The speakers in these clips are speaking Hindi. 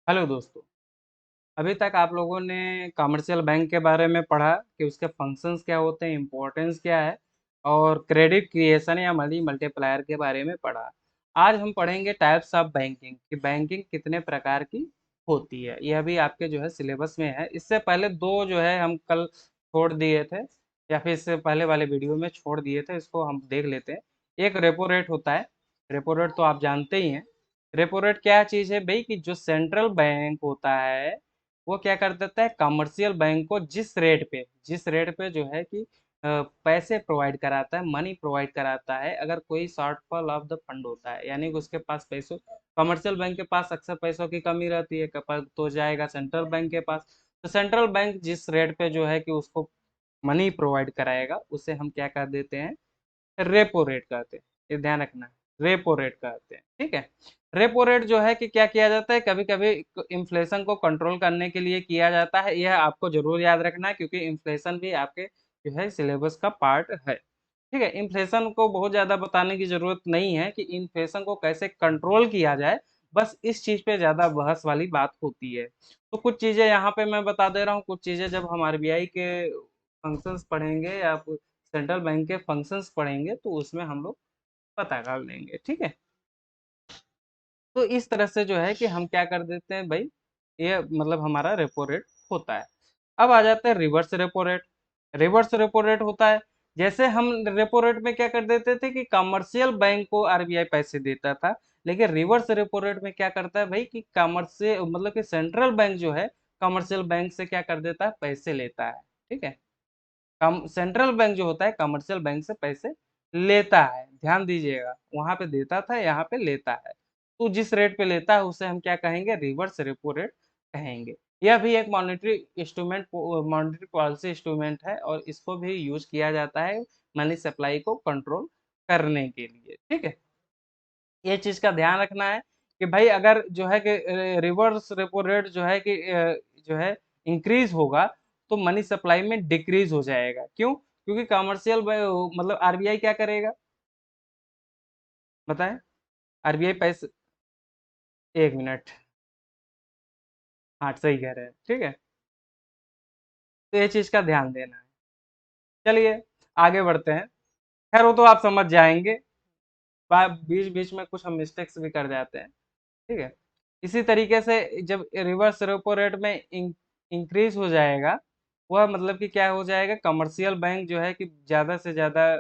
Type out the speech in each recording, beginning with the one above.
हेलो दोस्तों। अभी तक आप लोगों ने कमर्शियल बैंक के बारे में पढ़ा कि उसके फंक्शंस क्या होते हैं, इम्पोर्टेंस क्या है और क्रेडिट क्रिएशन या मनी मल्टीप्लायर के बारे में पढ़ा। आज हम पढ़ेंगे टाइप्स ऑफ बैंकिंग कि बैंकिंग कितने प्रकार की होती है। यह भी आपके जो है सिलेबस में है। इससे पहले दो जो है हम कल छोड़ दिए थे या फिर इससे पहले वाले वीडियो में छोड़ दिए थे, इसको हम देख लेते हैं। एक रेपो रेट होता है। रेपो रेट तो आप जानते ही हैं। रेपो रेट क्या चीज़ है भाई कि जो सेंट्रल बैंक होता है वो क्या कर देता है, कमर्शियल बैंक को जिस रेट पे जो है कि पैसे प्रोवाइड कराता है, मनी प्रोवाइड कराता है। अगर कोई शॉर्टफॉल ऑफ द फंड होता है यानी कि उसके पास पैसों, कमर्शियल बैंक के पास अक्सर पैसों की कमी रहती है, तो जाएगा सेंट्रल बैंक के पास। तो सेंट्रल बैंक जिस रेट पे जो है कि उसको मनी प्रोवाइड कराएगा उसे हम क्या कर देते हैं, रेपो रेट कहते हैं। ये ध्यान रखना है, रेपो रेट कहते हैं। ठीक है। रेपो रेट जो है कि क्या किया जाता है, कभी कभी इन्फ्लेशन को कंट्रोल करने के लिए किया जाता है। यह आपको जरूर याद रखना है क्योंकि इन्फ्लेशन भी आपके जो है सिलेबस का पार्ट है। ठीक है। इन्फ्लेशन को बहुत ज्यादा बताने की जरूरत नहीं है कि इन्फ्लेशन को कैसे कंट्रोल किया जाए, बस इस चीज पे ज्यादा बहस वाली बात होती है। तो कुछ चीजें यहाँ पे मैं बता दे रहा हूँ, कुछ चीजें जब हम आरबीआई के फंक्शंस पढ़ेंगे या सेंट्रल बैंक के फंक्शंस पढ़ेंगे तो उसमें हम लोग पता कर लेंगे। ठीक है। तो इस तरह से जो है कि हम क्या कर देते हैं भाई, ये मतलब हमारा रेपो रेट होता है। अब आ जाते हैं reverse repo rate. Reverse repo rate होता है, जैसे हम रेपो रेट में क्या कर देते थे कि कमर्शियल बैंक को आरबीआई पैसे देता था, लेकिन रिवर्स रेपो रेट में क्या करता है भाई कि कमर्शियल मतलब कि सेंट्रल बैंक जो है कमर्शियल बैंक से क्या कर देता है, पैसे लेता है। ठीक है। कम सेंट्रल बैंक जो होता है कमर्शियल बैंक से पैसे लेता है, ध्यान दीजिएगा, वहां पे देता था, यहाँ पे लेता है। तो जिस रेट पे लेता है उसे हम क्या कहेंगे, रिवर्स रेपो रेट कहेंगे। यह भी एक monetary instrument, monetary policy instrument है और इसको भी यूज किया जाता है मनी सप्लाई को कंट्रोल करने के लिए। ठीक है। ये चीज का ध्यान रखना है कि भाई अगर जो है कि रिवर्स रेपो रेट जो है कि जो है इंक्रीज होगा तो मनी सप्लाई में डिक्रीज हो जाएगा। क्यों? क्योंकि कमर्शियल मतलब आरबीआई क्या करेगा, बताएं। आरबीआई पैसे, एक मिनट, हाँ सही कह रहे हैं। ठीक है। तो ये चीज का ध्यान देना है। चलिए आगे बढ़ते हैं। खैर वो तो आप समझ जाएंगे, बीच बीच में कुछ हम मिस्टेक्स भी कर जाते हैं। ठीक है। इसी तरीके से जब रिवर्स रेपो रेट में इंक्रीज हो जाएगा, वह मतलब कि क्या हो जाएगा, कमर्शियल बैंक जो है कि ज़्यादा से ज़्यादा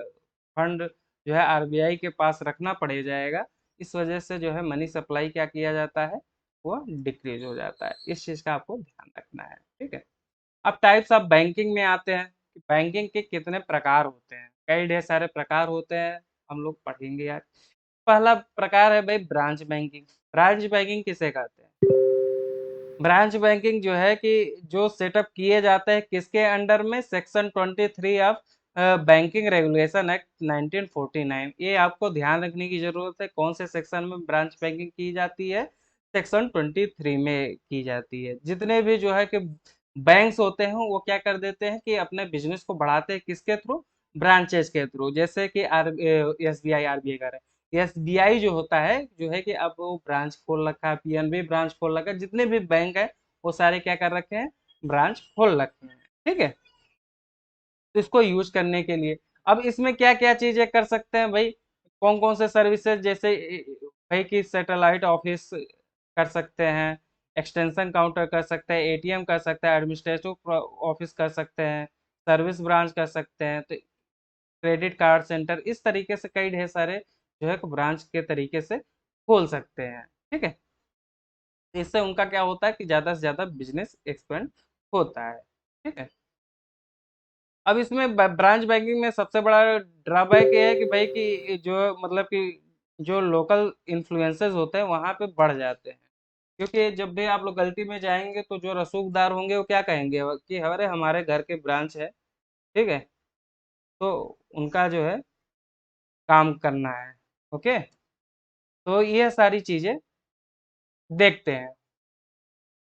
फंड जो है आरबीआई के पास रखना पड़ जाएगा। इस वजह से जो है मनी सप्लाई क्या किया जाता है, वो डिक्रीज हो जाता है। इस चीज़ का आपको ध्यान रखना है। ठीक है। अब टाइप्स ऑफ बैंकिंग में आते हैं कि बैंकिंग के कितने प्रकार होते हैं। कई ढेर सारे प्रकार होते हैं, हम लोग पढ़ेंगे यार। पहला प्रकार है भाई ब्रांच बैंकिंग। ब्रांच बैंकिंग किसे कहते हैं? ब्रांच बैंकिंग जो है कि जो सेटअप किए जाते हैं किसके अंडर में, section 23 of banking regulation act 1949। ये आपको ध्यान रखने की जरूरत है, कौन से सेक्शन में ब्रांच बैंकिंग की जाती है, सेक्शन 23 में की जाती है। जितने भी जो है कि बैंक्स होते हैं वो क्या कर देते हैं कि अपने बिजनेस को बढ़ाते हैं किसके थ्रू, ब्रांचेस के थ्रू। जैसे कि आर एसबीआई, आरबीआई का एसबीआई जो है कि अब वो ब्रांच खोल रखा है, पीएनबी ब्रांच खोल रखा है, जितने भी बैंक है वो सारे क्या कर रखे हैं, ब्रांच खोल रखे हैं। ठीक है। तो इसको यूज करने के लिए अब इसमें क्या क्या चीजें कर सकते हैं भाई, कौन कौन से सर्विसेज, जैसे भाई कि सैटेलाइट ऑफिस कर सकते हैं, एक्सटेंशन काउंटर कर सकते हैं, एटीएम कर सकते हैं, एडमिनिस्ट्रेटिव ऑफिस कर सकते हैं, सर्विस ब्रांच कर सकते हैं, तो क्रेडिट कार्ड सेंटर, इस तरीके से कई ढेर सारे जो है ब्रांच के तरीके से खोल सकते हैं। ठीक है। इससे उनका क्या होता है कि ज्यादा से ज्यादा बिजनेस एक्सपेंड होता है। ठीक है। अब इसमें ब्रांच बैंकिंग में सबसे बड़ा ड्रॉबैक ये है कि भाई कि जो मतलब कि जो लोकल इन्फ्लुएंसेस होते हैं वहां पे बढ़ जाते हैं। क्योंकि जब भी आप लोग गलती में जाएंगे तो जो रसूखदार होंगे वो क्या कहेंगे कि अरे हमारे घर के ब्रांच है। ठीक है। तो उनका जो है काम करना है। ओके। तो ये सारी चीजें देखते हैं,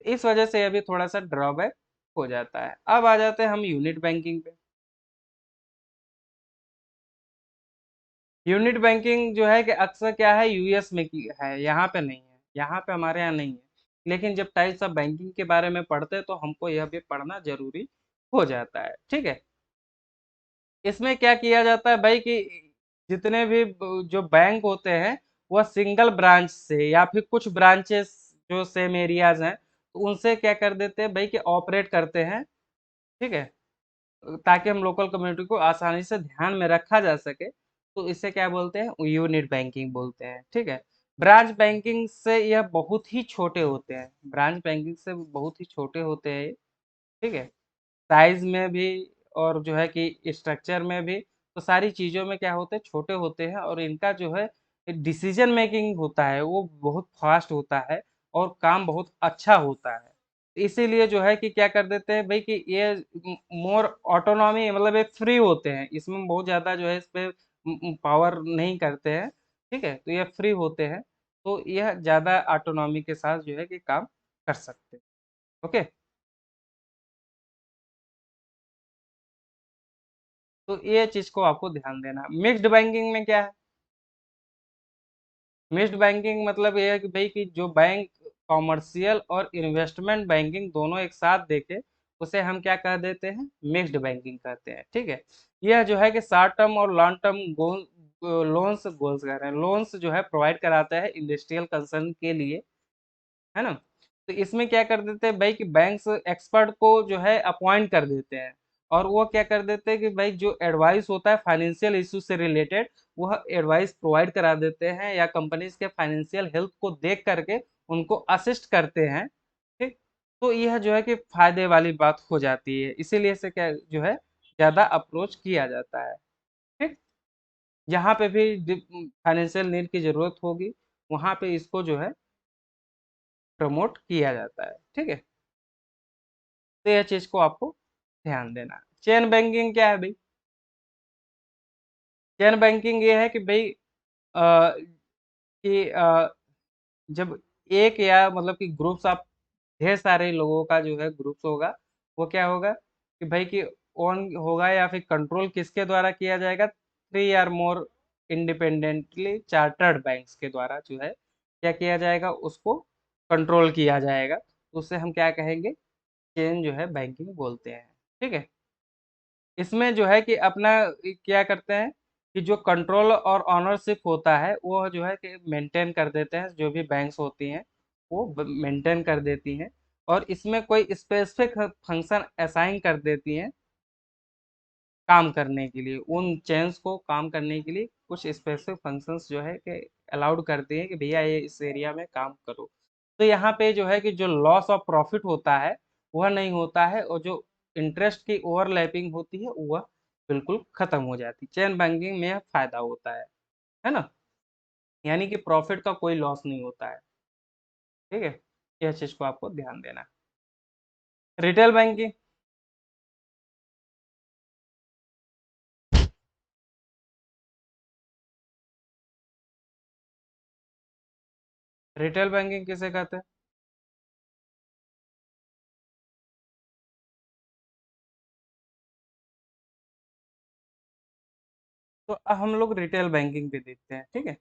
इस वजह से अभी थोड़ा सा ड्रॉबैक हो जाता है। अब आ जाते हैं हम यूनिट बैंकिंग पे। यूनिट बैंकिंग जो है कि अक्सर क्या है यूएस में की है, यहाँ पे नहीं है, यहाँ पे हमारे यहाँ नहीं है। लेकिन जब टाइप्स ऑफ बैंकिंग के बारे में पढ़ते हैं तो हमको यह भी पढ़ना ज़रूरी हो जाता है, ठीक है? इसमें क्या किया जाता है भाई कि जितने भी जो बैंक होते हैं वह सिंगल ब्रांच से या फिर कुछ ब्रांचेस जो सेम एरियाज हैं तो उनसे क्या कर देते हैं भाई कि ऑपरेट करते हैं, ठीक है? ताकि हम लोकल कम्युनिटी को आसानी से ध्यान में रखा जा सके, तो इसे क्या बोलते हैं, यूनिट बैंकिंग बोलते हैं, ठीक है? ब्रांच बैंकिंग से यह बहुत ही छोटे होते हैं, ब्रांच बैंकिंग से बहुत ही छोटे होते हैं ये, ठीक है? साइज में भी और जो है कि स्ट्रक्चर में भी, तो सारी चीज़ों में क्या होते हैं, छोटे होते हैं और इनका जो है डिसीजन मेकिंग होता है वो बहुत फास्ट होता है और काम बहुत अच्छा होता है। इसीलिए जो है कि क्या कर देते हैं भाई कि ये मोर ऑटोनॉमी, मतलब ये फ्री होते हैं, इसमें बहुत ज़्यादा जो है इस पे पावर नहीं करते हैं, ठीक है? तो ये फ्री होते हैं, तो यह ज़्यादा ऑटोनॉमी के साथ जो है कि काम कर सकते हैं। ओके? तो ये चीज़ को आपको ध्यान देना है। मिक्स्ड बैंकिंग में क्या है? मिक्स्ड बैंकिंग मतलब ये है कि भाई कि जो बैंक कॉमर्शियल और इन्वेस्टमेंट बैंकिंग दोनों एक साथ देखे, उसे हम क्या कह देते हैं, मिक्स्ड बैंकिंग कहते हैं, ठीक है? यह जो है कि शॉर्ट टर्म और लॉन्ग टर्म लोन्स गोल्स कह रहे हैं, लोन्स जो है प्रोवाइड कराता है इंडस्ट्रियल कंसर्न के लिए, है ना? तो इसमें क्या कर देते हैं भाई कि बैंक्स एक्सपर्ट को जो है अपॉइंट कर देते हैं और वो क्या कर देते हैं कि भाई जो एडवाइस होता है फाइनेंशियल इशू से रिलेटेड, वह एडवाइस प्रोवाइड करा देते हैं या कंपनीज के फाइनेंशियल हेल्थ को देख करके उनको असिस्ट करते हैं, ठीक? तो यह जो है कि फायदे वाली बात हो जाती है, इसीलिए इसे क्या जो है ज़्यादा अप्रोच किया जाता है, ठीक? जहाँ पे भी फाइनेंशियल नीड की ज़रूरत होगी, वहाँ पे इसको जो है प्रमोट किया जाता है, ठीक है? तो यह चीज़ को आपको ध्यान देना है। चेन बैंकिंग क्या है भाई? चेन बैंकिंग ये है कि भाई कि जब एक या मतलब कि ग्रुप्स ऑफ ढेर सारे लोगों का जो है ग्रुप्स होगा, वो क्या होगा कि भाई कि ओन होगा या फिर कंट्रोल किसके द्वारा किया जाएगा, 3 और मोर इंडिपेंडेंटली चार्टर्ड बैंक्स के द्वारा जो है क्या किया जाएगा, उसको कंट्रोल किया जाएगा। तो उससे हम क्या कहेंगे, चेन जो है बैंकिंग बोलते हैं, ठीक है? इसमें जो है कि अपना क्या करते हैं कि जो कंट्रोल और ऑनरशिप होता है वो जो है कि मेंटेन कर देते हैं, जो भी बैंक्स होती हैं वो मेंटेन कर देती हैं और इसमें कोई स्पेसिफिक फंक्शन असाइन कर देती हैं काम करने के लिए, उन चेन्स को काम करने के लिए कुछ स्पेसिफिक फंक्शंस जो है कि अलाउड करती हैं कि भैया ये इस एरिया में काम करो। तो यहाँ पे जो है कि जो लॉस ऑफ प्रॉफिट होता है वह नहीं होता है और जो इंटरेस्ट की ओवरलैपिंग होती है वह बिल्कुल खत्म हो जाती है। चेन बैंकिंग में यह फायदा होता है ना? यानी कि प्रॉफिट का कोई लॉस नहीं होता है, ठीक है? यह चीज़ को आपको ध्यान देना है। रिटेल बैंकिंग, रिटेल बैंकिंग किसे कहते हैं? तो हम लोग रिटेल बैंकिंग पे देखते हैं, ठीक है?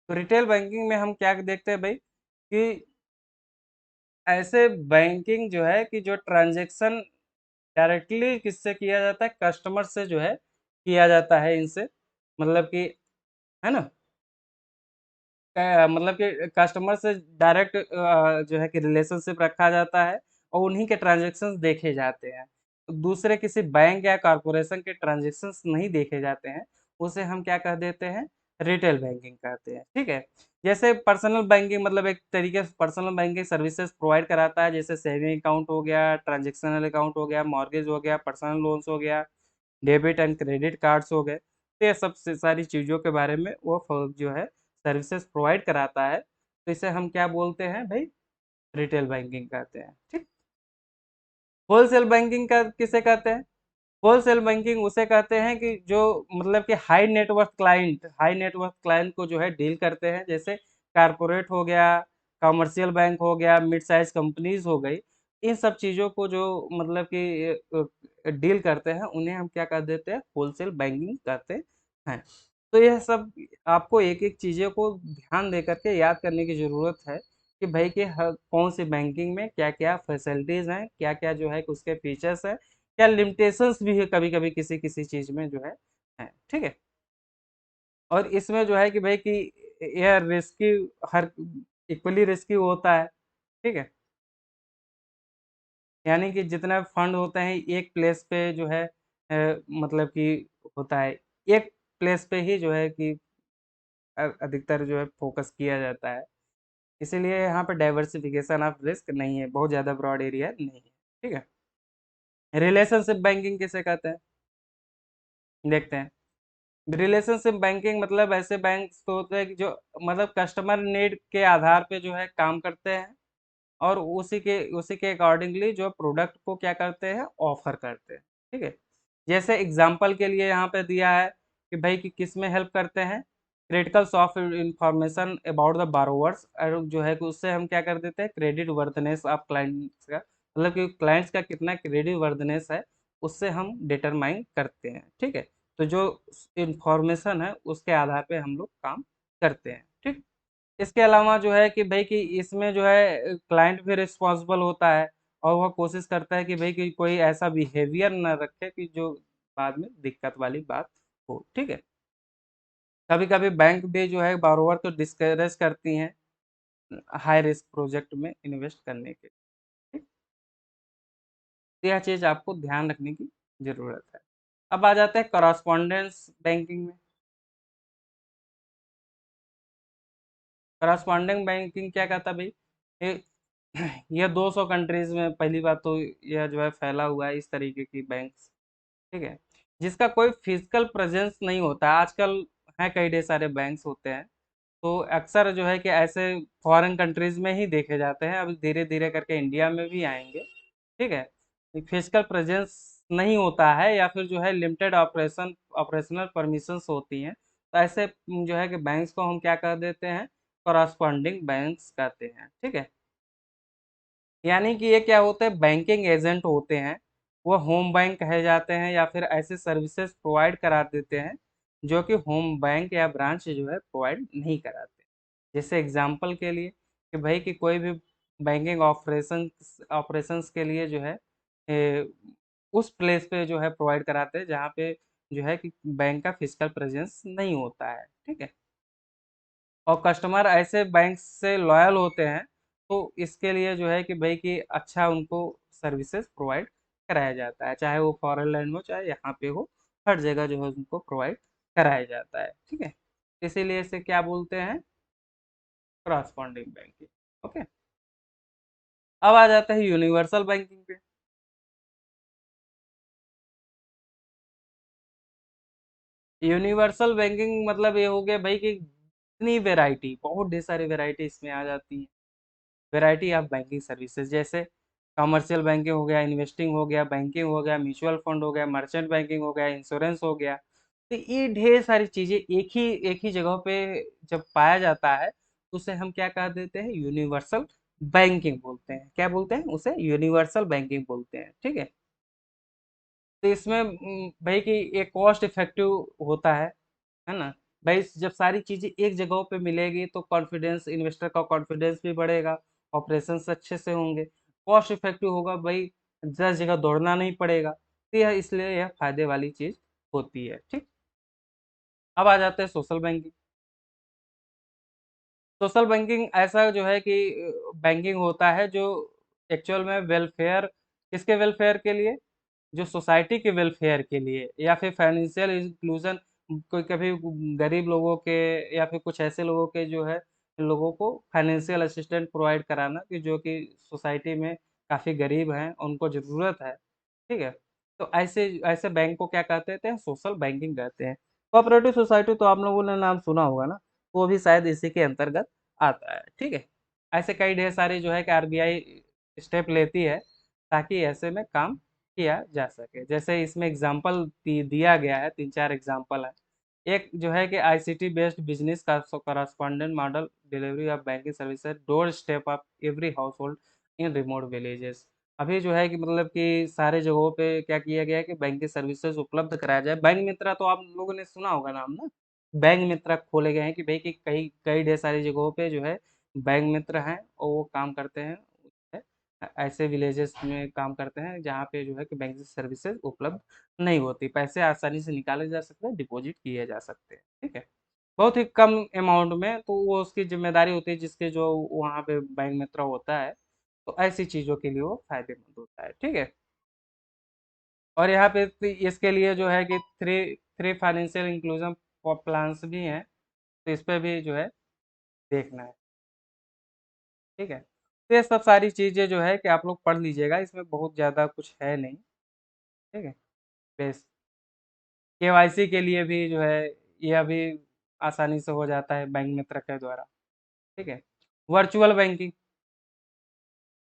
तो रिटेल बैंकिंग में हम क्या देखते हैं भाई कि ऐसे बैंकिंग जो है कि जो ट्रांजैक्शन डायरेक्टली किससे किया जाता है, कस्टमर से जो है किया जाता है इनसे, मतलब कि, है ना? मतलब कि कस्टमर से डायरेक्ट जो है कि रिलेशनशिप रखा जाता है और उन्हीं के ट्रांजैक्शंस देखे जाते हैं। दूसरे किसी बैंक या कॉर्पोरेशन के ट्रांजैक्शंस नहीं देखे जाते हैं, उसे हम क्या कह देते हैं, रिटेल बैंकिंग कहते हैं, ठीक है? जैसे पर्सनल बैंकिंग मतलब एक तरीके से पर्सनल बैंकिंग सर्विसेज प्रोवाइड कराता है, जैसे सेविंग अकाउंट हो गया, ट्रांजेक्शनल अकाउंट हो गया, मॉर्गेज हो गया, पर्सनल लोन्स हो गया, डेबिट एंड क्रेडिट कार्ड्स हो गए। तो ये सब से सारी चीज़ों के बारे में वो जो है सर्विसेज प्रोवाइड कराता है, तो इसे हम क्या बोलते हैं भाई, रिटेल बैंकिंग कहते हैं, ठीक? होलसेल बैंकिंग का किसे कहते हैं? होलसेल बैंकिंग उसे कहते हैं कि जो मतलब कि हाई नेटवर्थ क्लाइंट को जो है डील करते हैं, जैसे कारपोरेट हो गया, कमर्शियल बैंक हो गया, मिड साइज कंपनीज हो गई, इन सब चीज़ों को जो मतलब कि डील करते हैं उन्हें हम क्या कर देते हैं, होलसेल बैंकिंग कहते हैं। तो यह सब आपको एक एक चीज़ों को ध्यान दे करके याद करने की ज़रूरत है कि भाई कि कौन सी बैंकिंग में क्या क्या फैसिलिटीज हैं, क्या क्या जो है कि उसके फीचर्स है, क्या लिमिटेशंस भी है कभी कभी किसी किसी चीज में जो है ठीक है। और इसमें जो है कि भाई कि यह रिस्की, हर इक्वली रिस्की होता है, ठीक है। यानी कि जितने फंड होते हैं एक प्लेस पे जो है मतलब कि होता है, एक प्लेस पे ही जो है कि अधिकतर जो है फोकस किया जाता है। इसीलिए यहाँ पे डाइवर्सिफिकेशन ऑफ रिस्क नहीं है, बहुत ज़्यादा ब्रॉड एरिया नहीं है, ठीक है। रिलेशनशिप बैंकिंग किसे कहते हैं, देखते हैं। रिलेशनशिप बैंकिंग मतलब ऐसे बैंक तो होते हैं कि जो मतलब कस्टमर नीड के आधार पे जो है काम करते हैं, और उसी के अकॉर्डिंगली जो प्रोडक्ट को क्या करते हैं, ऑफर करते हैं, ठीक है। जैसे एग्जांपल के लिए यहाँ पे दिया है कि भाई कि किस में हेल्प करते हैं, critical soft information about the borrowers, और जो है कि उससे हम क्या कर देते हैं, क्रेडिट वर्दनेस ऑफ क्लाइंट्स का, मतलब कि क्लाइंट्स का कितना क्रेडिट वर्दनेस है, उससे हम डिटरमाइन करते हैं, ठीक है। तो जो इंफॉर्मेशन है उसके आधार पे हम लोग काम करते हैं, ठीक। इसके अलावा जो है कि भाई कि इसमें जो है क्लाइंट भी रिस्पॉन्सिबल होता है, और वह कोशिश करता है कि भाई कि कोई ऐसा बिहेवियर ना रखे कि जो बाद में दिक्कत वाली बात हो, ठीक है। कभी कभी बैंक भी जो है बारोवर को डिस्करेज करती हैं हाई रिस्क प्रोजेक्ट में इन्वेस्ट करने के, ठीक। तो यह चीज़ आपको ध्यान रखने की जरूरत है। अब आ जाते हैं करस्पॉन्डेंस बैंकिंग में। करस्पॉन्डिंग बैंकिंग क्या कहता है भाई, ये ये 200 कंट्रीज में पहली बात तो यह जो है फैला हुआ है इस तरीके की बैंक्स, ठीक है, जिसका कोई फिजिकल प्रेजेंस नहीं होता है। आजकल है कई ढेर सारे बैंक्स होते हैं, तो अक्सर जो है कि ऐसे फॉरेन कंट्रीज में ही देखे जाते हैं, अब धीरे धीरे करके इंडिया में भी आएंगे, ठीक है। फिजिकल प्रेजेंस नहीं होता है, या फिर जो है लिमिटेड ऑपरेशनल परमिशंस होती हैं, तो ऐसे जो है कि बैंक्स को हम क्या कर देते हैं, करस्पॉन्डिंग बैंक्स कहते हैं, ठीक है। यानी कि ये क्या होते हैं, बैंकिंग एजेंट होते हैं, वो होम बैंक कहे जाते हैं, या फिर ऐसे सर्विसेज प्रोवाइड करा देते हैं जो कि होम बैंक या ब्रांच जो है प्रोवाइड नहीं कराते। जैसे एग्जांपल के लिए कि भाई कि कोई भी बैंकिंग ऑपरेशंस के लिए जो है ए, उस प्लेस पे जो है प्रोवाइड कराते हैं जहाँ पे जो है कि बैंक का फिजिकल प्रेजेंस नहीं होता है, ठीक है। और कस्टमर ऐसे बैंक से लॉयल होते हैं, तो इसके लिए जो है कि भाई कि अच्छा उनको सर्विसेज प्रोवाइड कराया जाता है, चाहे वो फॉरेन लैंड हो चाहे यहाँ पे हो, हर जगह जो है उनको प्रोवाइड कराया जाता है, ठीक है। इसीलिए इसे क्या बोलते हैं, करस्पॉन्डिंग बैंकिंग, ओके। अब आ जाता है यूनिवर्सल बैंकिंग पे। यूनिवर्सल बैंकिंग मतलब ये हो गया भाई कि इतनी वेराइटी, बहुत ढेर सारी वेराइटी इसमें आ जाती है। वैरायटी ऑफ बैंकिंग सर्विसेज, जैसे कमर्शियल बैंकिंग हो गया, इन्वेस्टिंग हो गया, बैंकिंग हो गया, म्यूचुअल फंड हो गया, मर्चेंट बैंकिंग हो गया, इंश्योरेंस हो गया। तो ये ढेर सारी चीजें एक ही जगह पे जब पाया जाता है, तो उसे हम क्या कह देते हैं, यूनिवर्सल बैंकिंग बोलते हैं। क्या बोलते हैं उसे, यूनिवर्सल बैंकिंग बोलते हैं, ठीक है। तो इसमें भाई कि ये कॉस्ट इफेक्टिव होता है ना। भाई जब सारी चीजें एक जगह पे मिलेगी तो कॉन्फिडेंस, इन्वेस्टर का कॉन्फिडेंस भी बढ़ेगा, ऑपरेशंस अच्छे से होंगे, कॉस्ट इफेक्टिव होगा भाई, 10 जगह दौड़ना नहीं पड़ेगा, तो यह इसलिए यह फायदे वाली चीज होती है, ठीक। अब आ जाते हैं सोशल बैंकिंग। सोशल बैंकिंग ऐसा जो है कि बैंकिंग होता है जो एक्चुअल में वेलफेयर, किसके वेलफेयर के लिए, जो सोसाइटी के वेलफेयर के लिए, या फिर फाइनेंशियल इंक्लूजन, कोई कभी गरीब लोगों के या फिर कुछ ऐसे लोगों के जो है, लोगों को फाइनेंशियल असिस्टेंट प्रोवाइड कराना, कि जो कि सोसाइटी में काफ़ी गरीब हैं, उनको ज़रूरत है, ठीक है। तो ऐसे ऐसे बैंक को क्या कहते थे, सोशल बैंकिंग कहते हैं। कोऑपरेटिव सोसाइटी तो आप लोगों ने नाम सुना होगा ना, वो भी शायद इसी के अंतर्गत आता है, ठीक है। ऐसे कई ढेर सारी जो है कि आरबीआई स्टेप लेती है ताकि ऐसे में काम किया जा सके। जैसे इसमें एग्जाम्पल दिया गया है, 3-4 एग्जाम्पल है। एक जो है कि आईसीटी बेस्ड बिजनेस का correspondent model delivery of banking services door step of every house hold in remote villages. अभी जो है कि मतलब कि सारे जगहों पे क्या किया गया है कि बैंकिंग सर्विसेज उपलब्ध कराया जाए। बैंक मित्रा तो आप लोगों ने सुना होगा नाम ना, बैंक मित्रा खोले गए हैं कि भाई कि कई कई ढेर सारी जगहों पे जो है बैंक मित्र हैं और वो काम करते हैं ऐसे विलेजेस में काम करते हैं जहाँ पे जो है कि बैंकिंग सर्विसेज उपलब्ध नहीं होती, पैसे आसानी से निकाले जा सकते हैं, डिपॉजिट किए जा सकते हैं, ठीक है। बहुत ही कम अमाउंट में, तो वो उसकी जिम्मेदारी होती है जिसके जो वहाँ पे बैंक मित्र होता है, तो ऐसी चीज़ों के लिए वो फायदेमंद होता है, ठीक है। और यहाँ पे इसके लिए जो है कि three three financial inclusion plans भी हैं, तो इस पे भी जो है देखना है, ठीक है। तो ये सब सारी चीज़ें जो है कि आप लोग पढ़ लीजिएगा, इसमें बहुत ज़्यादा कुछ है नहीं, ठीक है। बेस केवाईसी के लिए भी जो है यह भी आसानी से हो जाता है बैंक मित्र के द्वारा, ठीक है। वर्चुअल बैंकिंग,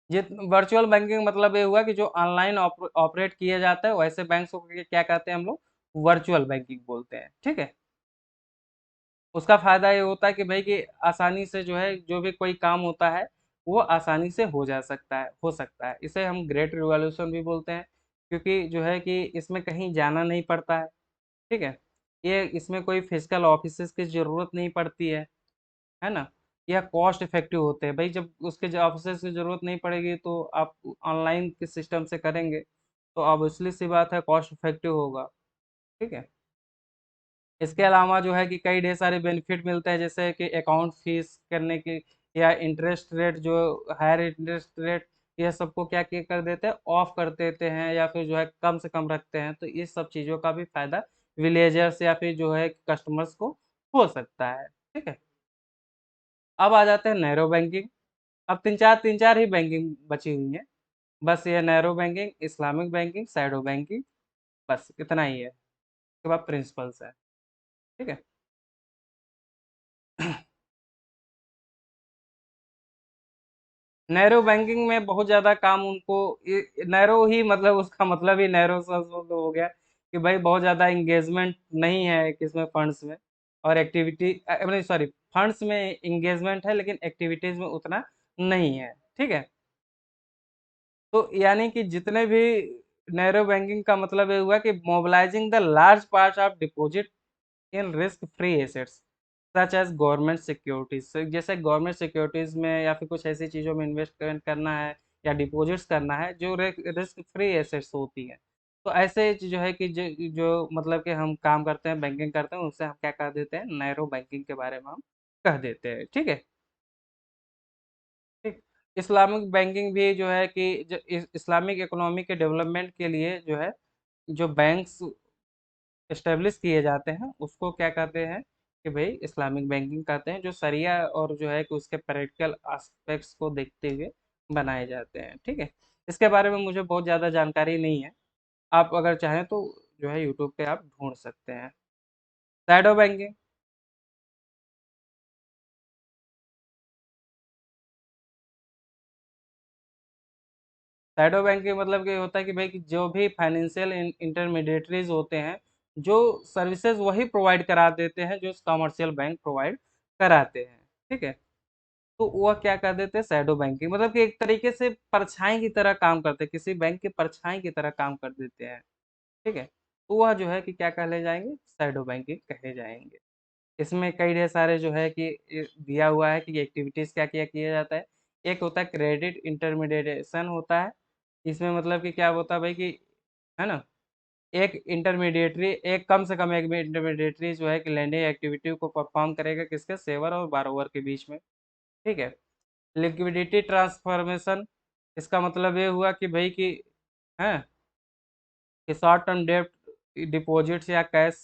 जित वर्चुअल बैंकिंग मतलब ये हुआ कि जो ऑनलाइन ऑपरेट किया जाता है, वैसे बैंक को क्या कहते हैं हम लोग, वर्चुअल बैंकिंग बोलते हैं, ठीक है। उसका फ़ायदा ये होता है कि भाई कि आसानी से जो है जो भी कोई काम होता है वो आसानी से हो सकता है। इसे हम ग्रेट रिवॉल्यूशन भी बोलते हैं, क्योंकि जो है कि इसमें कहीं जाना नहीं पड़ता है, ठीक है। ये इसमें कोई फिजिकल ऑफिसेज की ज़रूरत नहीं पड़ती है ना। यह कॉस्ट इफेक्टिव होते हैं भाई, जब उसके ऑफिसेज की ज़रूरत नहीं पड़ेगी तो आप ऑनलाइन के सिस्टम से करेंगे, तो ऑब्वियसली सी बात है कॉस्ट इफेक्टिव होगा, ठीक है। इसके अलावा जो है कि कई ढेर सारे बेनिफिट मिलते हैं, जैसे कि अकाउंट फीस करने की या इंटरेस्ट रेट, जो हायर इंटरेस्ट रेट, ये सबको क्या कर देते हैं, ऑफ कर देते हैं, या फिर जो है कम से कम रखते हैं, तो इस सब चीज़ों का भी फायदा विलेजर्स या फिर जो है कस्टमर्स को हो सकता है, ठीक है। अब आ जाते हैं नैरो बैंकिंग। अब तीन चार ही बैंकिंग बची हुई है, बस ये narrow banking, Islamic banking, shadow banking, बस इतना ही है। उसके बाद प्रिंसिपल्स है, ठीक है। नैरो बैंकिंग में बहुत ज़्यादा काम उनको, नैरो ही मतलब उसका मतलब ही नैरो सा शब्द हो गया कि भाई बहुत ज़्यादा इंगेजमेंट नहीं है किसमें, फंड्स में और एक्टिविटी, नहीं सॉरी, फंड्स में इंगेजमेंट है लेकिन एक्टिविटीज़ में उतना नहीं है, ठीक है। तो यानी कि जितने भी नैरो बैंकिंग का मतलब ये हुआ कि mobilising the large part of deposit in risk free assets such as government securities, जैसे गवर्नमेंट सिक्योरिटीज में या फिर कुछ ऐसी चीज़ों में इन्वेस्टमेंट करना है या डिपॉजिट्स करना है जो रिस्क फ्री एसेट्स होती हैं, तो ऐसे जो है कि जो मतलब कि हम काम करते हैं, बैंकिंग करते हैं, उससे हम क्या कह देते हैं, नैरो बैंकिंग के बारे में हम कह देते हैं, ठीक है। ठीक। इस्लामिक बैंकिंग भी जो है कि इस्लामिक इकोनॉमी के डेवलपमेंट के लिए जो है, जो बैंक्स एस्टेब्लिश किए जाते हैं उसको क्या कहते हैं कि भाई इस्लामिक बैंकिंग कहते हैं, जो शरिया और जो है कि उसके प्रैक्टिकल एस्पेक्ट्स को देखते हुए बनाए जाते हैं, ठीक है। इसके बारे में मुझे बहुत ज़्यादा जानकारी नहीं है, आप अगर चाहें तो जो है यूट्यूब पे आप ढूंढ सकते हैं। शैडो बैंकिंग, शैडो बैंकिंग मतलब कि होता है कि भाई कि जो भी फाइनेंशियल इंटरमीडिएटरीज होते हैं, जो सर्विसेज वही प्रोवाइड करा देते हैं जो कमर्शियल बैंक प्रोवाइड कराते हैं, ठीक है। तो वह क्या कर देते हैं, शैडो बैंकिंग, मतलब कि एक तरीके से परछाई की तरह काम करते हैं, किसी बैंक के परछाई की तरह काम कर देते हैं, ठीक है। तो वह जो है कि क्या कहले जाएंगे, शैडो बैंकिंग कहे जाएंगे। इसमें कई ढेर सारे जो है कि दिया हुआ है कि एक्टिविटीज क्या क्या किया जाता है। एक होता है क्रेडिट इंटरमीडिएशन होता है, इसमें मतलब कि क्या होता है भाई कि, है ना, एक इंटरमीडिएटरी, एक कम से कम एक इंटरमीडिएटरी जो है कि लैंडिंग एक्टिविटी को परफॉर्म करेगा किसके, सेवर और बारोवर के बीच में, ठीक है। लिक्विडिटी ट्रांसफॉर्मेशन, इसका मतलब ये हुआ कि भाई कि, है कि शॉर्ट टर्म डेट डिपॉजिट्स या कैश,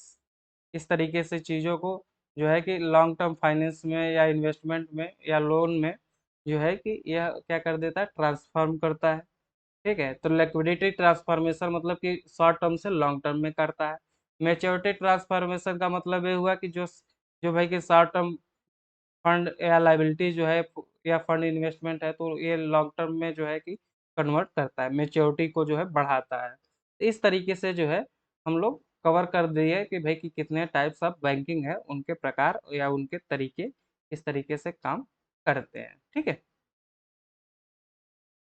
इस तरीके से चीज़ों को जो है कि लॉन्ग टर्म फाइनेंस में या इन्वेस्टमेंट में या लोन में जो है कि यह क्या कर देता है, ट्रांसफॉर्म करता है, ठीक है। तो लिक्विडिटी ट्रांसफॉर्मेशन मतलब कि शॉर्ट टर्म से लॉन्ग टर्म में करता है। मैच्योरिटी ट्रांसफॉर्मेशन का मतलब ये हुआ कि जो जो भाई कि शॉर्ट टर्म फंड या लाइबिलिटी जो है या फंड इन्वेस्टमेंट है, तो ये लॉन्ग टर्म में जो है कि कन्वर्ट करता है, मेच्योरिटी को जो है बढ़ाता है। तो इस तरीके से जो है हम लोग कवर कर दिए कि भाई कि कितने टाइप्स ऑफ बैंकिंग है, उनके प्रकार या उनके तरीके किस तरीके से काम करते हैं, ठीक है।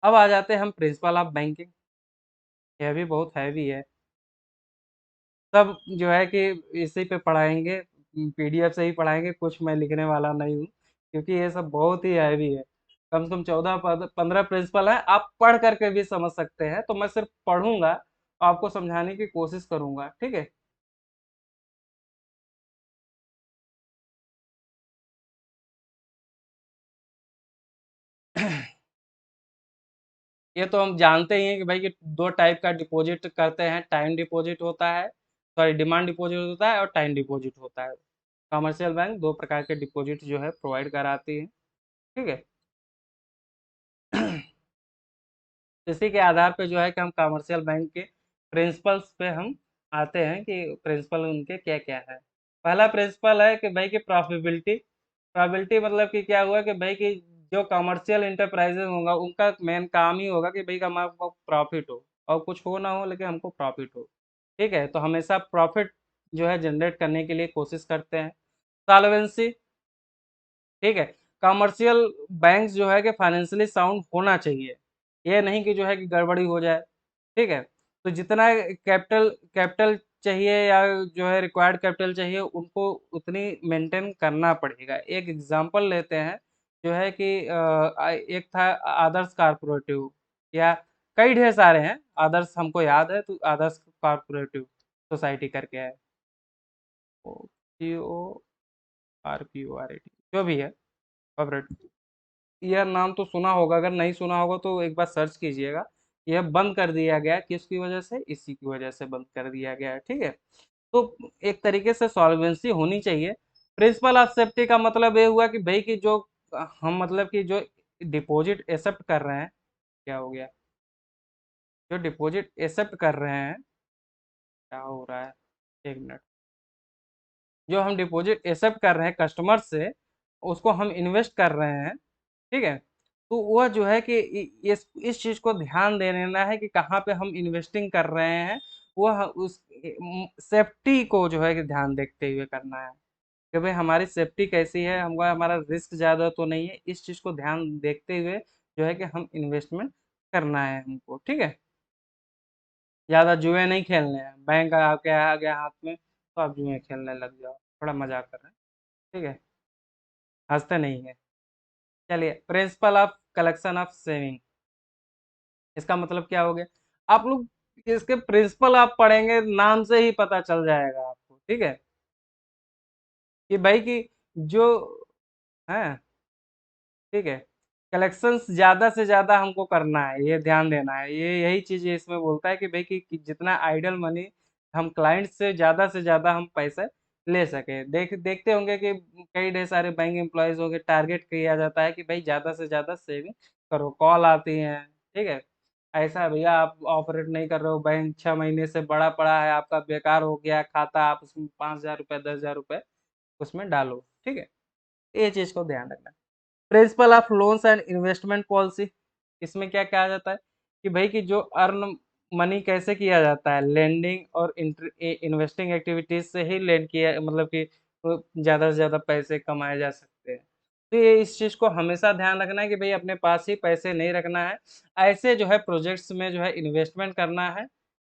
अब आ जाते हैं हम प्रिंसिपल ऑफ बैंकिंग, यह भी बहुत हैवी है, सब जो है कि इसी पे पढ़ाएंगे, पीडीएफ से ही पढ़ाएंगे, कुछ मैं लिखने वाला नहीं हूँ, क्योंकि ये सब बहुत ही हैवी है। कम से कम 14-15 प्रिंसिपल है, आप पढ़ करके भी समझ सकते हैं, तो मैं सिर्फ पढ़ूंगा, आपको समझाने की कोशिश करूंगा, ठीक है। ये तो हम जानते ही हैं कि भाई कि दो टाइप का डिपॉजिट करते हैं, टाइम डिपॉजिट होता है, सॉरी डिमांड डिपॉजिट होता है और टाइम डिपॉजिट होता है। कमर्शियल बैंक दो प्रकार के डिपॉजिट जो है प्रोवाइड कराती है, ठीक है। इसी के आधार पे जो है कि हम कमर्शियल बैंक के प्रिंसिपल्स पे हम आते हैं कि प्रिंसिपल उनके क्या क्या है। पहला प्रिंसिपल है कि भाई की प्रॉफिटेबिलिटी। प्रॉफिटेबिलिटी मतलब कि क्या हुआ कि भाई की जो कमर्शियल इंटरप्राइजेज होगा उनका मेन काम ही होगा कि भाई का हमको प्रॉफिट हो, और कुछ हो ना हो लेकिन हमको प्रॉफिट हो, ठीक है। तो हमेशा प्रॉफिट जो है जनरेट करने के लिए कोशिश करते हैं। सॉल्वेंसी, ठीक है। कमर्शियल बैंक्स जो है कि फाइनेंशियली साउंड होना चाहिए, ये नहीं कि जो है कि गड़बड़ी हो जाए, ठीक है। तो जितना कैपिटल कैपिटल चाहिए या जो है रिक्वायर्ड कैपिटल चाहिए उनको उतनी मेंटेन करना पड़ेगा। एक एग्जांपल लेते हैं, जो है कि एक था आदर्श कारपोरेटिव, या कई ढेर सारे हैं, आदर्श हमको याद है, तो आदर्श कारपोरेटिव सोसाइटी करके है, ओ CORPORAT, जो भी है, कॉर्पोरेट। यह नाम तो सुना होगा, अगर नहीं सुना होगा तो एक बार सर्च कीजिएगा। यह बंद कर दिया गया है, किसकी वजह से? इसी की वजह से बंद कर दिया गया है, ठीक है। तो एक तरीके से सॉल्वेंसी होनी चाहिए। प्रिंसिपल ऑफ सेफ्टी का मतलब ये हुआ कि भाई कि जो हम मतलब कि जो डिपॉजिट एक्सेप्ट कर रहे हैं, क्या हो गया, जो डिपॉजिट एक्सेप्ट कर रहे हैं, क्या हो रहा है, एक मिनट, जो हम डिपॉजिट एक्सेप्ट कर रहे हैं कस्टमर से, उसको हम इन्वेस्ट कर रहे हैं, ठीक है। तो वह जो है कि इस चीज को ध्यान दे लेना है कि कहाँ पे हम इन्वेस्टिंग कर रहे हैं, वह उस सेफ्टी को जो है कि ध्यान देखते हुए करना है, कि भाई हमारी सेफ्टी कैसी है, हमको हमारा रिस्क ज्यादा तो नहीं है, इस चीज को ध्यान देखते हुए जो है कि हम इन्वेस्टमेंट करना है हमको, ठीक है। ज्यादा जुए नहीं खेलने हैं, बैंक आपके आ गया हाथ में तो आप जुए खेलने लग जाओ, थोड़ा मजाक कर रहे हैं, ठीक है, हंसते नहीं है। चलिए, principle of collection of saving, इसका मतलब क्या हो गया? आप लोग इसके प्रिंसिपल आप पढ़ेंगे, नाम से ही पता चल जाएगा आपको, ठीक है, कि भाई की जो है, ठीक है, कलेक्शंस ज्यादा से ज्यादा हमको करना है, ये ध्यान देना है, ये यही चीज ये इसमें बोलता है कि भाई कि जितना आइडल मनी हम क्लाइंट से ज्यादा हम पैसे ले सके। देखते होंगे कि कई ढेर सारे बैंक एम्प्लॉयज होंगे, टारगेट किया जाता है कि भाई ज्यादा से ज्यादा सेविंग करो, कॉल आती है, ठीक है, ऐसा है भैया आप ऑपरेट नहीं कर रहे हो, बैंक 6 महीने से बड़ा पड़ा है, आपका बेकार हो गया खाता, आप उसमें 5,000 रुपये 10,000 रुपये उसमें डालो, ठीक है। ये चीज को ध्यान रखना। Principle of loans and investment policy, इसमें क्या कहा जाता है कि भाई कि जो अर्न मनी कैसे किया जाता है, लेंडिंग और इन्वेस्टिंग एक्टिविटीज से ही लेंड किया, मतलब कि ज्यादा से ज्यादा पैसे कमाए जा सकते हैं। तो ये इस चीज को हमेशा ध्यान रखना है कि भाई अपने पास ही पैसे नहीं रखना है, ऐसे जो है प्रोजेक्ट्स में जो है इन्वेस्टमेंट करना है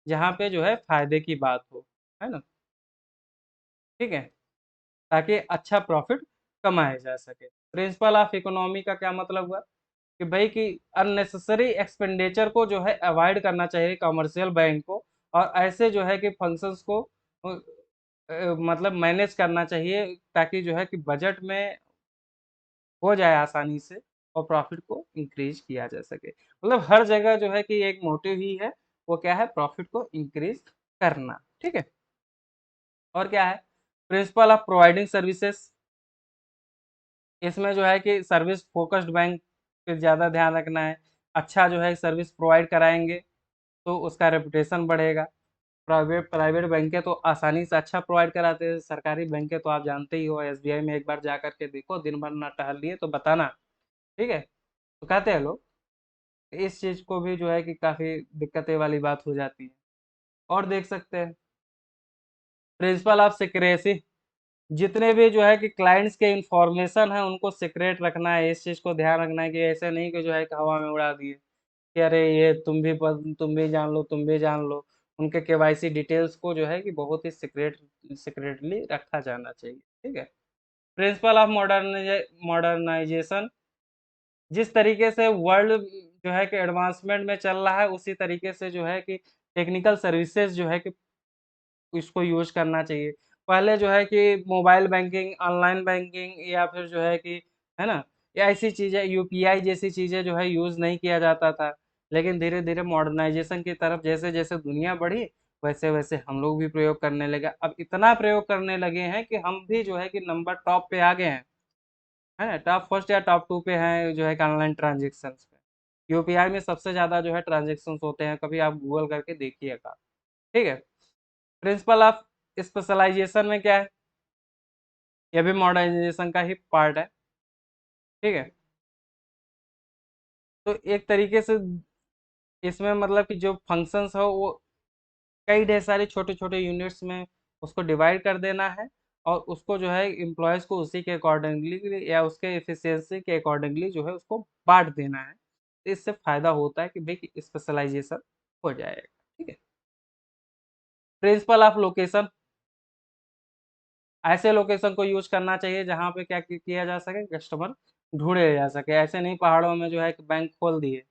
जहाँ पे जो है फायदे की बात हो, है ना, ठीक है, ताकि अच्छा प्रॉफिट कमाया जा सके। प्रिंसिपल ऑफ इकोनॉमी का क्या मतलब हुआ कि भाई कि अननेसेसरी एक्सपेंडिचर को जो है अवॉइड करना चाहिए कमर्शियल बैंक को, और ऐसे जो है कि फंक्शंस को मतलब मैनेज करना चाहिए, ताकि जो है कि बजट में हो जाए आसानी से और प्रॉफिट को इंक्रीज किया जा सके। मतलब हर जगह जो है कि एक मोटिव ही है, वो क्या है, प्रॉफिट को इंक्रीज करना, ठीक है। और क्या है, प्रिंसिपल ऑफ प्रोवाइडिंग सर्विसेज, इसमें जो है कि सर्विस फोकस्ड बैंक पे ज़्यादा ध्यान रखना है। अच्छा जो है सर्विस प्रोवाइड कराएंगे तो उसका रेपुटेशन बढ़ेगा। प्राइवेट प्राइवेट बैंकें तो आसानी से अच्छा प्रोवाइड कराते हैं, सरकारी बैंकें तो आप जानते ही हो, एसबीआई में एक बार जा करके देखो, दिन भर ना टहल लिए तो बताना, ठीक है। तो कहते हैं लोग, इस चीज़ को भी जो है कि काफ़ी दिक्कतें वाली बात हो जाती है। और देख सकते हैं प्रिंसिपल ऑफ सिक्रेसी, जितने भी जो है कि क्लाइंट्स के इंफॉर्मेशन है उनको सीक्रेट रखना है, इस चीज़ को ध्यान रखना है कि ऐसे नहीं कि जो है कि हवा में उड़ा दिए कि अरे ये तुम भी जान लो, तुम भी जान लो। उनके केवाईसी डिटेल्स को जो है कि बहुत ही सीक्रेटली रखा जाना चाहिए, ठीक है। प्रिंसिपल ऑफ मॉडर्नाइजेशन, जिस तरीके से वर्ल्ड जो है कि एडवांसमेंट में चल रहा है, उसी तरीके से जो है कि टेक्निकल सर्विसेज जो है कि इसको यूज़ करना चाहिए। पहले जो है कि मोबाइल बैंकिंग, ऑनलाइन बैंकिंग या फिर जो है कि, है ना? या ऐसी चीज़ें यूपीआई जैसी चीज़ें जो है यूज़ नहीं किया जाता था। लेकिन धीरे-धीरे मॉडर्नाइज़ेशन की तरफ जैसे-जैसे दुनिया बढ़ी, वैसे-वैसे हम लोग भी प्रयोग करने लगे। अब इतना प्रयोग करने लगे हैं कि हम भी जो है कि नंबर टॉप पे आ गए हैं। है ना? टॉप फर्स्ट या टॉप 2 पे हैं जो है कि ऑनलाइन ट्रांज़ैक्शंस में। यूपीआई में सबसे ज़्यादा जो है ट्रांज़ैक्शंस होते हैं, कभी आप गूगल करके देखिएगा। ठीक है? प्रिंसिपल ऑफ स्पेशलाइज़ेशन में क्या है? ये भी मॉडर्नाइज़ेशन का ही पार्ट है। ठीक है? तो एक तरीके से इसमें मतलब कि जो फंक्शंस हो वो कई ढेर सारे छोटे-छोटे यूनिट्स में उसको डिवाइड कर देना है और उसको जो है एम्प्लॉइज़ को उसी के अकॉर्डिंगली या उसके एफिशिएंसी के अकॉर्डिंगली जो है उसको बाँट देना है। तो इससे फ़ायदा होता है कि भई कि स्पेशलाइज़ेशन हो जाएगा। ठीक है? प्रिंसिपल ऑफ लोकेशन, ऐसे लोकेशन को यूज़ करना चाहिए जहाँ पे क्या किया जा सके, कस्टमर ढूँढे जा सके। ऐसे नहीं पहाड़ों में जो है कि बैंक खोल दिए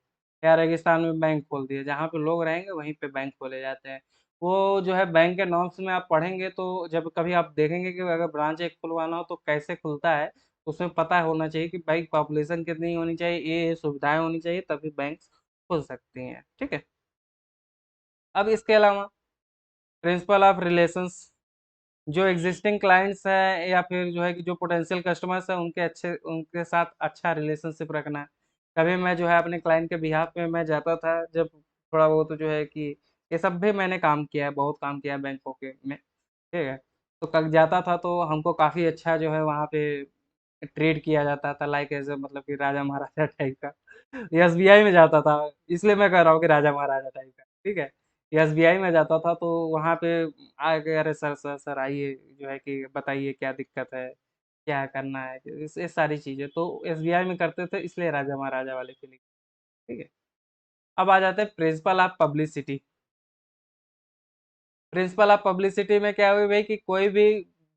या रेगिस्तान में बैंक खोल दिए, जहाँ पे लोग रहेंगे वहीं पे बैंक खोले जाते हैं। वो जो है बैंक के नॉर्म्स में आप पढ़ेंगे तो जब कभी आप देखेंगे कि अगर ब्रांच एक खुलवाना हो तो कैसे खुलता है, तो उसमें पता होना चाहिए कि भाई पॉपुलेशन कितनी होनी चाहिए, ये सुविधाएँ होनी चाहिए तभी बैंक खुल सकती हैं। ठीक है? अब इसके अलावा प्रिंसिपल ऑफ रिलेशंस, जो एग्जिस्टिंग क्लाइंट्स हैं या फिर जो है कि जो पोटेंशियल कस्टमर्स हैं उनके साथ अच्छा रिलेशनशिप रखना है। कभी मैं जो है अपने क्लाइंट के बिहाफ़ पे मैं जाता था जब थोड़ा बहुत जो है कि ये सब भी मैंने काम किया है, बहुत काम किया है बैंकों के में, ठीक है? तो कब जाता था तो हमको काफ़ी अच्छा जो है वहाँ पे ट्रीट किया जाता था लाइक ऐज़ अ मतलब कि राजा-महाराजा टाइप का। एसबीआई में जाता था, इसलिए मैं कह रहा हूँ कि राजा-महाराजा टाइप का, ठीक है? एसबीआई में जाता था तो वहाँ पे आके अरे सर आइए जो है कि बताइए क्या दिक्कत है, क्या करना है? ये सारी चीज़ें तो एसबीआई में करते थे इसलिए राजा-महाराजा वाले फीलिंग, ठीक है? अब आ जाते हैं principle of publicity. Principle of publicity में क्या हुई भई कि कोई भी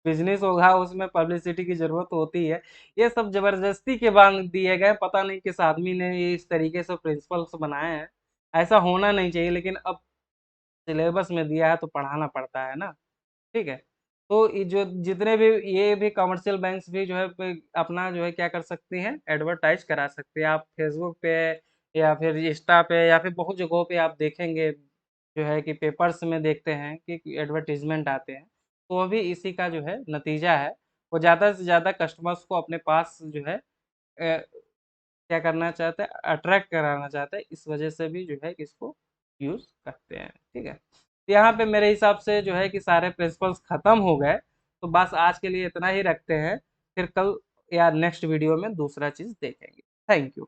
बिज़नेस होगा उसमें पब्लिसिटी की ज़रूरत होती है। ये सब ज़बरदस्ती के बाँध दिए गए, पता नहीं किस आदमी ने ये इस तरीके से प्रिंसिपल्स बनाए हैं। ऐसा होना नहीं चाहिए लेकिन अब सिलेबस में दिया है तो पढ़ाना पड़ता है ना, ठीक है? तो ये जो जितने भी ये भी कमर्शियल बैंक्स भी जो है अपना जो है क्या कर सकती हैं, एडवर्टाइज़ करा सकती हैं। आप फेसबुक पे या फिर इंस्टा पे या फिर बहुत जगहों पे आप देखेंगे जो है कि पेपर्स में देखते हैं कि एडवर्टाइज़मेंट आते हैं। तो वो भी इसी का जो है नतीजा है। वो ज़्यादा से ज़्यादा कस्टमर्स को अपने पास जो है क्या करना चाहते हैं, अट्रैक्ट कराना चाहते हैं, इस वजह से भी जो है इसको यूज़ करते हैं, ठीक है? तो यहाँ पे मेरे हिसाब से जो है कि सारे प्रिंसिपल्स खत्म हो गए, तो बस आज के लिए इतना ही रखते हैं, फिर कल या नेक्स्ट वीडियो में दूसरा चीज़ देखेंगे। Thank you.